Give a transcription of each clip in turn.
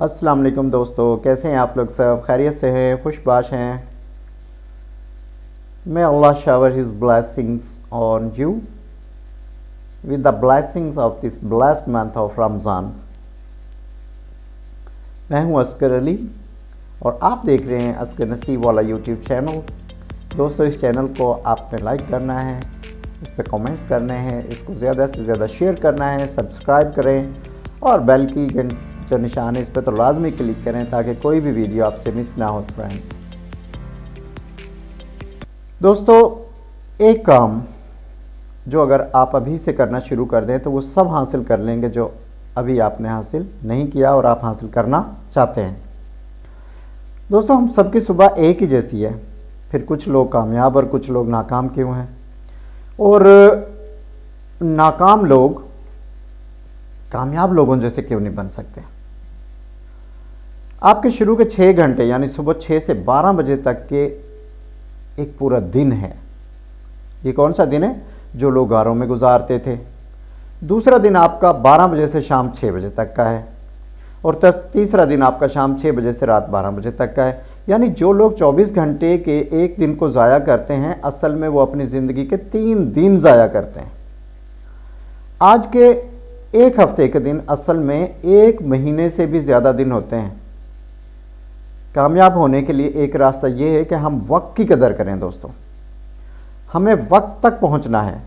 अस्सलाम वालेकुम दोस्तों, कैसे हैं आप लोग? सब खैरियत से हैं, खुशबाश हैं? May Allah shower His blessings on you with the blessings of this blessed month of Ramज़ान। मैं हूं असगर अली और आप देख रहे हैं असगर नसीब वाला यूट्यूब चैनल। दोस्तों, इस चैनल को आपने लाइक करना है, इस पर कमेंट्स करने हैं, इसको ज़्यादा से ज़्यादा शेयर करना है, सब्सक्राइब करें और बेल की जो निशान है इस पर तो लाजमी क्लिक करें ताकि कोई भी वीडियो आपसे मिस ना हो। फ्रेंड्स, दोस्तों, एक काम जो अगर आप अभी से करना शुरू कर दें तो वो सब हासिल कर लेंगे जो अभी आपने हासिल नहीं किया और आप हासिल करना चाहते हैं। दोस्तों, हम सबकी सुबह एक ही जैसी है, फिर कुछ लोग कामयाब और कुछ लोग नाकाम क्यों हैं? और नाकाम लोग कामयाब लोगों जैसे क्यों नहीं बन सकते? आपके शुरू के 6 घंटे यानी सुबह 6 से 12 बजे तक के एक पूरा दिन है। ये कौन सा दिन है? जो लोग घरों में गुजारते थे। दूसरा दिन आपका 12 बजे से शाम 6 बजे तक का है और तीसरा दिन आपका शाम 6 बजे से रात 12 बजे तक का है। यानी जो लोग 24 घंटे के एक दिन को ज़ाया करते हैं, असल में वो अपनी ज़िंदगी के 3 दिन ज़ाया करते हैं। आज के एक हफ्ते के दिन असल में 1 महीने से भी ज़्यादा दिन होते हैं। कामयाब होने के लिए एक रास्ता ये है कि हम वक्त की कदर करें। दोस्तों, हमें वक्त तक पहुंचना है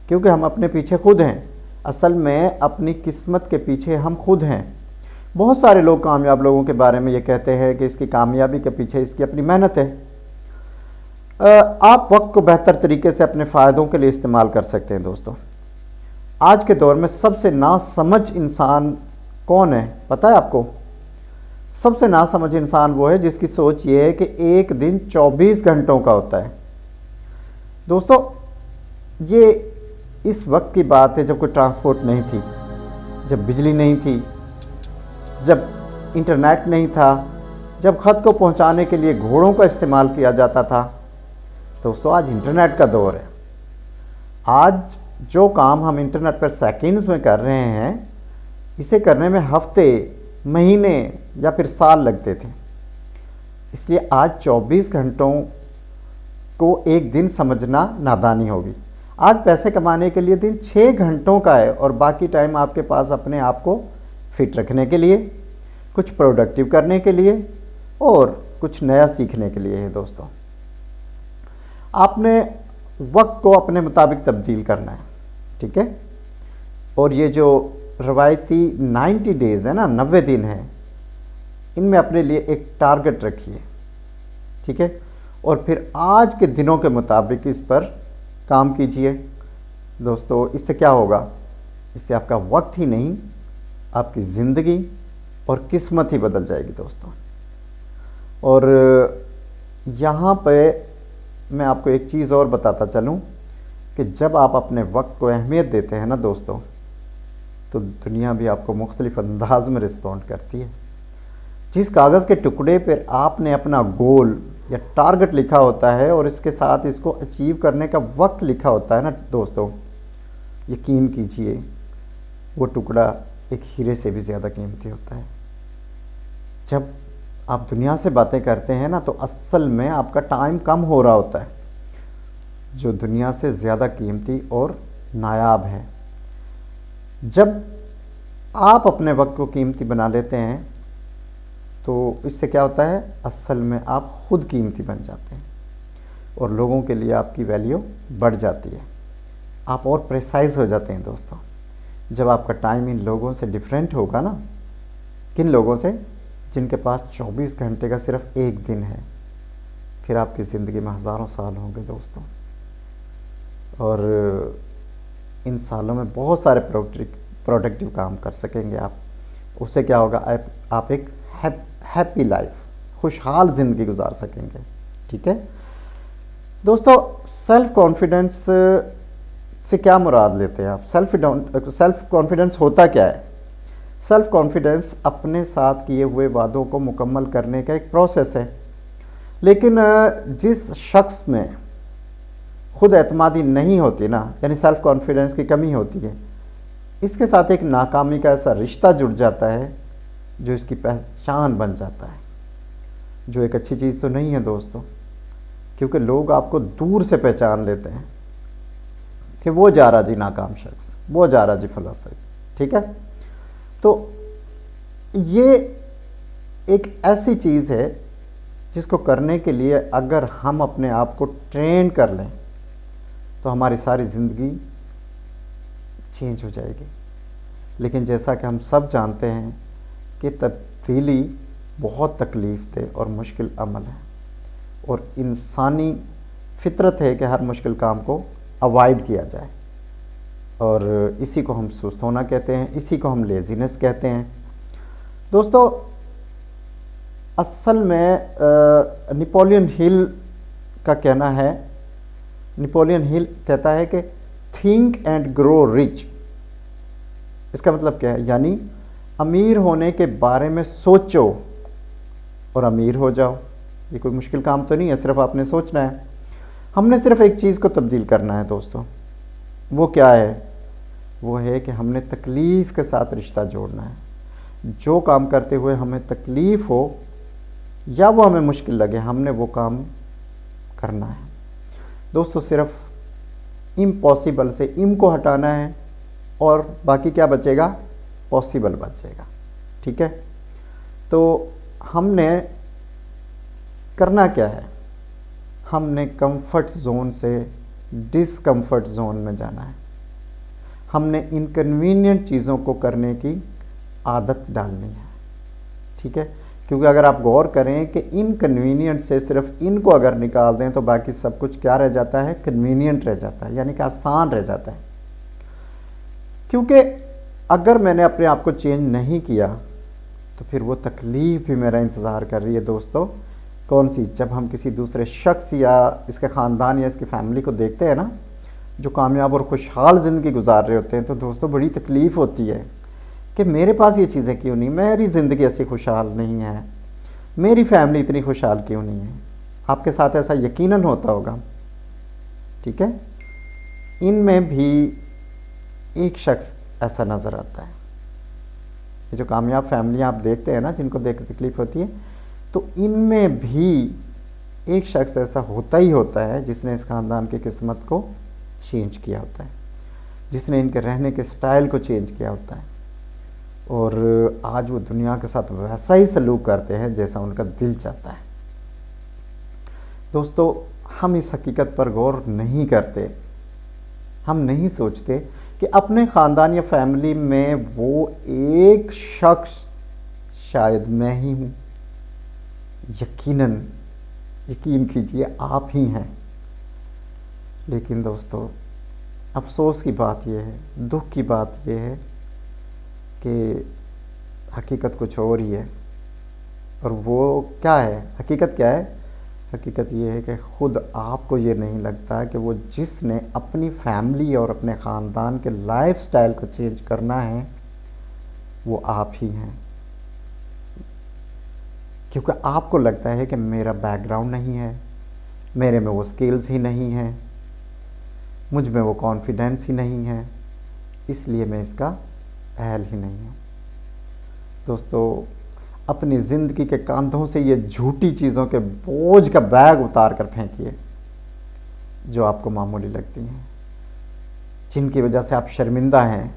क्योंकि हम अपने पीछे खुद हैं। असल में अपनी किस्मत के पीछे हम खुद हैं। बहुत सारे लोग कामयाब लोगों के बारे में ये कहते हैं कि इसकी कामयाबी के पीछे इसकी अपनी मेहनत है। आप वक्त को बेहतर तरीके से अपने फ़ायदों के लिए इस्तेमाल कर सकते हैं। दोस्तों, आज के दौर में सबसे नासमझ इंसान कौन है पता है आपको? सबसे नासमझ इंसान वो है जिसकी सोच ये है कि एक दिन 24 घंटों का होता है। दोस्तों, ये इस वक्त की बात है जब कोई ट्रांसपोर्ट नहीं थी, जब बिजली नहीं थी, जब इंटरनेट नहीं था, जब ख़त को पहुंचाने के लिए घोड़ों का इस्तेमाल किया जाता था। दोस्तों, आज इंटरनेट का दौर है। आज जो काम हम इंटरनेट पर सेकंड्स में कर रहे हैं, इसे करने में हफ्ते, महीने या फिर साल लगते थे। इसलिए आज 24 घंटों को एक दिन समझना नादानी होगी। आज पैसे कमाने के लिए दिन 6 घंटों का है और बाकी टाइम आपके पास अपने आप को फिट रखने के लिए, कुछ प्रोडक्टिव करने के लिए और कुछ नया सीखने के लिए है। दोस्तों, आपने वक्त को अपने मुताबिक तब्दील करना है, ठीक है? और ये जो रवायती 90 डेज़ है ना, 90 दिन है, इनमें अपने लिए एक टारगेट रखिए, ठीक है? और फिर आज के दिनों के मुताबिक इस पर काम कीजिए। दोस्तों, इससे क्या होगा? इससे आपका वक्त ही नहीं, आपकी ज़िंदगी और किस्मत ही बदल जाएगी। दोस्तों, और यहाँ पे मैं आपको एक चीज़ और बताता चलूँ कि जब आप अपने वक्त को अहमियत देते हैं ना दोस्तों, तो दुनिया भी आपको मुख्तलिफ अंदाज में रिस्पॉन्ड करती है। जिस कागज़ के टुकड़े पर आपने अपना गोल या टारगेट लिखा होता है और इसके साथ इसको अचीव करने का वक्त लिखा होता है ना दोस्तों, यकीन कीजिए वो टुकड़ा एक हीरे से भी ज़्यादा कीमती होता है। जब आप दुनिया से बातें करते हैं ना, तो असल में आपका टाइम कम हो रहा होता है, जो दुनिया से ज़्यादा कीमती और नायाब है। जब आप अपने वक्त को कीमती बना लेते हैं तो इससे क्या होता है? असल में आप खुद कीमती बन जाते हैं और लोगों के लिए आपकी वैल्यू बढ़ जाती है। आप और प्रेसाइज हो जाते हैं। दोस्तों, जब आपका टाइम इन लोगों से डिफरेंट होगा ना, किन लोगों से? जिनके पास 24 घंटे का सिर्फ एक दिन है, फिर आपकी ज़िंदगी में हज़ारों साल होंगे दोस्तों। और इन सालों में बहुत सारे प्रोडक्टिव काम कर सकेंगे आप। उससे क्या होगा? आप एक हैप्पी लाइफ, खुशहाल ज़िंदगी गुजार सकेंगे, ठीक है? दोस्तों, सेल्फ़ कॉन्फिडेंस से क्या मुराद लेते हैं आप? सेल्फ़ कॉन्फिडेंस होता क्या है? सेल्फ़ कॉन्फिडेंस अपने साथ किए हुए वादों को मुकम्मल करने का एक प्रोसेस है। लेकिन जिस शख्स में खुद एतमादी नहीं होती ना, यानी सेल्फ़ कॉन्फिडेंस की कमी होती है, इसके साथ एक नाकामी का ऐसा रिश्ता जुड़ जाता है जो इसकी पहचान बन जाता है, जो एक अच्छी चीज़ तो नहीं है दोस्तों, क्योंकि लोग आपको दूर से पहचान लेते हैं कि वो जा रहा जी नाकाम शख्स, वो जा रहा जी फलसफी। ठीक है, तो ये एक ऐसी चीज़ है जिसको करने के लिए अगर हम अपने आप को ट्रेन कर लें तो हमारी सारी ज़िंदगी चेंज हो जाएगी। लेकिन जैसा कि हम सब जानते हैं कि तब्दीली बहुत तकलीफ दे और मुश्किल अमल है, और इंसानी फितरत है कि हर मुश्किल काम को अवॉइड किया जाए, और इसी को हम सुस्त होना कहते हैं, इसी को हम लेज़ीनेस कहते हैं। दोस्तों, असल में नेपोलियन हिल का कहना है, नेपोलियन हिल कहता है कि थिंक एंड ग्रो रिच। इसका मतलब क्या है? यानी अमीर होने के बारे में सोचो और अमीर हो जाओ। ये कोई मुश्किल काम तो नहीं है, सिर्फ आपने सोचना है। हमने सिर्फ एक चीज़ को तब्दील करना है दोस्तों, वो क्या है? वो है कि हमने तकलीफ़ के साथ रिश्ता जोड़ना है। जो काम करते हुए हमें तकलीफ़ हो या वो हमें मुश्किल लगे, हमने वो काम करना है दोस्तों। सिर्फ इम्पॉसिबल से इम को हटाना है और बाकी क्या बचेगा? पॉसिबल बचेगा। ठीक है, तो हमने करना क्या है? हमने कंफर्ट जोन से डिसकंफर्ट जोन में जाना है। हमने इनकन्वीनियंट चीज़ों को करने की आदत डालनी है। ठीक है, क्योंकि अगर आप गौर करें कि इनकन्वीनियंट से सिर्फ इनको अगर निकाल दें तो बाकी सब कुछ क्या रह जाता है? कन्वीनियंट रह जाता है, यानी कि आसान रह जाता है। क्योंकि अगर मैंने अपने आप को चेंज नहीं किया तो फिर वो तकलीफ़ भी मेरा इंतज़ार कर रही है दोस्तों। कौन सी? जब हम किसी दूसरे शख्स या इसके ख़ानदान या इसकी फैमिली को देखते हैं ना, जो कामयाब और खुशहाल ज़िंदगी गुजार रहे होते हैं, तो दोस्तों बड़ी तकलीफ़ होती है कि मेरे पास ये चीज़ें क्यों नहीं, मेरी ज़िंदगी ऐसी खुशहाल नहीं है, मेरी फैमिली इतनी खुशहाल क्यों नहीं है। आपके साथ ऐसा यकीनन होता होगा। ठीक है, इनमें भी एक शख्स ऐसा नज़र आता है। ये जो कामयाब फैमिली आप देखते हैं ना, जिनको देख कर तकलीफ़ होती है, तो इनमें भी एक शख्स ऐसा होता ही होता है जिसने इस ख़ानदान की किस्मत को चेंज किया होता है, जिसने इनके रहने के स्टाइल को चेंज किया होता है, और आज वो दुनिया के साथ वैसा ही सलूक करते हैं जैसा उनका दिल चाहता है। दोस्तों, हम इस हकीकत पर गौर नहीं करते, हम नहीं सोचते कि अपने ख़ानदान या फैमिली में वो एक शख्स शायद मैं ही हूँ। यकीन कीजिए आप ही हैं। लेकिन दोस्तों, अफसोस की बात यह है, दुख की बात यह है कि हकीकत कुछ और ही है। और वो क्या है? हकीकत क्या है? हकीकत ये है कि ख़ुद आपको ये नहीं लगता कि वो जिसने अपनी फैमिली और अपने ख़ानदान के लाइफस्टाइल को चेंज करना है वो आप ही हैं। क्योंकि आपको लगता है कि मेरा बैकग्राउंड नहीं है, मेरे में वो स्किल्स ही नहीं हैं, मुझ में वो कॉन्फिडेंस ही नहीं है, इसलिए मैं इसका अहल ही नहीं हूँ। दोस्तों, अपनी ज़िंदगी के कांधों से ये झूठी चीज़ों के बोझ का बैग उतार कर फेंकिए जो आपको मामूली लगती हैं, जिनकी वजह से आप शर्मिंदा हैं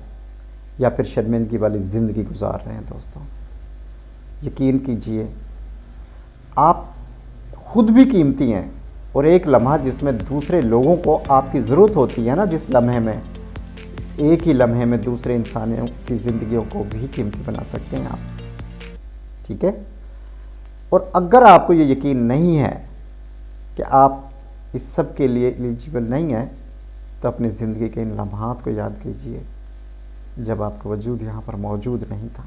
या फिर शर्मिंदगी वाली ज़िंदगी गुजार रहे हैं। दोस्तों, यकीन कीजिए आप खुद भी कीमती हैं, और एक लम्हा जिसमें दूसरे लोगों को आपकी ज़रूरत होती है ना, जिस लम्हे में, इस एक ही लम्हे में दूसरे इंसानों की ज़िंदगियों को भी कीमती बना सकते हैं आप। ठीक है, और अगर आपको ये यकीन नहीं है कि आप इस सब के लिए एलिजिबल नहीं हैं, तो अपनी ज़िंदगी के इन लम्हात को याद कीजिए जब आपका वजूद यहाँ पर मौजूद नहीं था।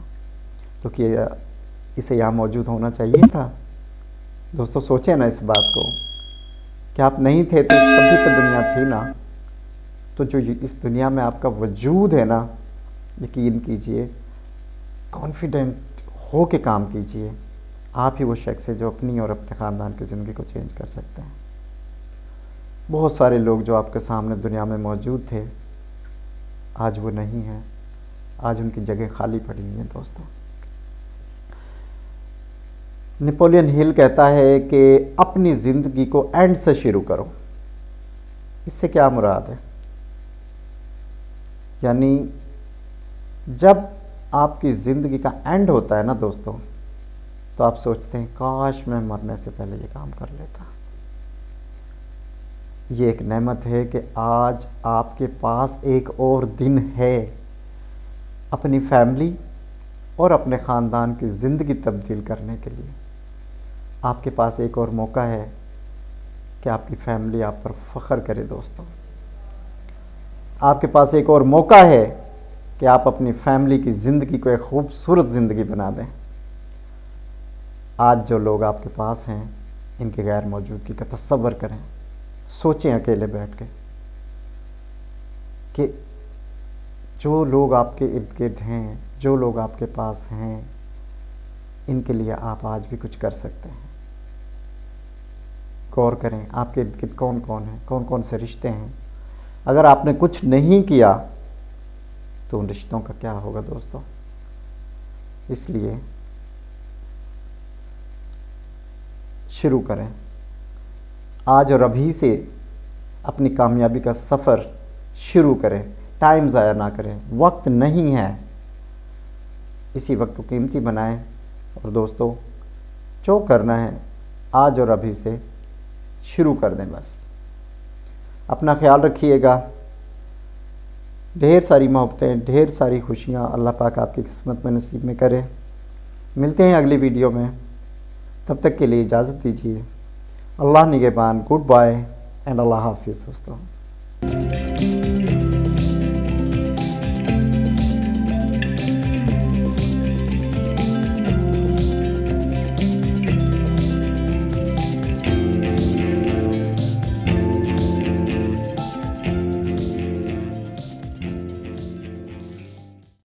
तो क्या इसे यहाँ मौजूद होना चाहिए था? दोस्तों, सोचें ना इस बात को कि आप नहीं थे तो तभी तो दुनिया थी ना। तो जो इस दुनिया में आपका वजूद है ना, यकीन कीजिए, कॉन्फिडेंट हो के काम कीजिए। आप ही वो शख्स है जो अपनी और अपने ख़ानदान की ज़िंदगी को चेंज कर सकते हैं। बहुत सारे लोग जो आपके सामने दुनिया में मौजूद थे, आज वो नहीं हैं, आज उनकी जगह खाली पड़ी हुई है। दोस्तों, नेपोलियन हिल कहता है कि अपनी ज़िंदगी को एंड से शुरू करो। इससे क्या मुराद है? यानी जब आपकी ज़िंदगी का एंड होता है ना दोस्तों, तो आप सोचते हैं काश मैं मरने से पहले ये काम कर लेता। ये एक नेमत है कि आज आपके पास एक और दिन है अपनी फैमिली और अपने ख़ानदान की ज़िंदगी तब्दील करने के लिए। आपके पास एक और मौका है कि आपकी फैमिली आप पर फ़ख्र करे दोस्तों। आपके पास एक और मौका है कि आप अपनी फैमिली की ज़िंदगी को एक खूबसूरत ज़िंदगी बना दें। आज जो लोग आपके पास हैं इनके गैर मौजूदगी का तसव्वुर करें, सोचें अकेले बैठ के कि जो लोग आपके इर्द गिर्द हैं, जो लोग आपके पास हैं, इनके लिए आप आज भी कुछ कर सकते हैं। गौर करें आपके इर्द गिर्द कौन कौन है, कौन कौन से रिश्ते हैं। अगर आपने कुछ नहीं किया तो उन रिश्तों का क्या होगा दोस्तों। इसलिए शुरू करें आज और अभी से अपनी कामयाबी का सफ़र शुरू करें। टाइम ज़ाया ना करें, वक्त नहीं है, इसी वक्त को कीमती बनाएं। और दोस्तों जो करना है आज और अभी से शुरू कर दें। बस अपना ख्याल रखिएगा। ढेर सारी मोहब्बतें, ढेर सारी खुशियाँ अल्लाह पाक आपकी किस्मत में नसीब में करे। मिलते हैं अगली वीडियो में, तब तक के लिए इजाज़त दीजिए। अल्लाह निगहबान, गुड बाय एंड अल्लाह हाफिज़ दोस्तों।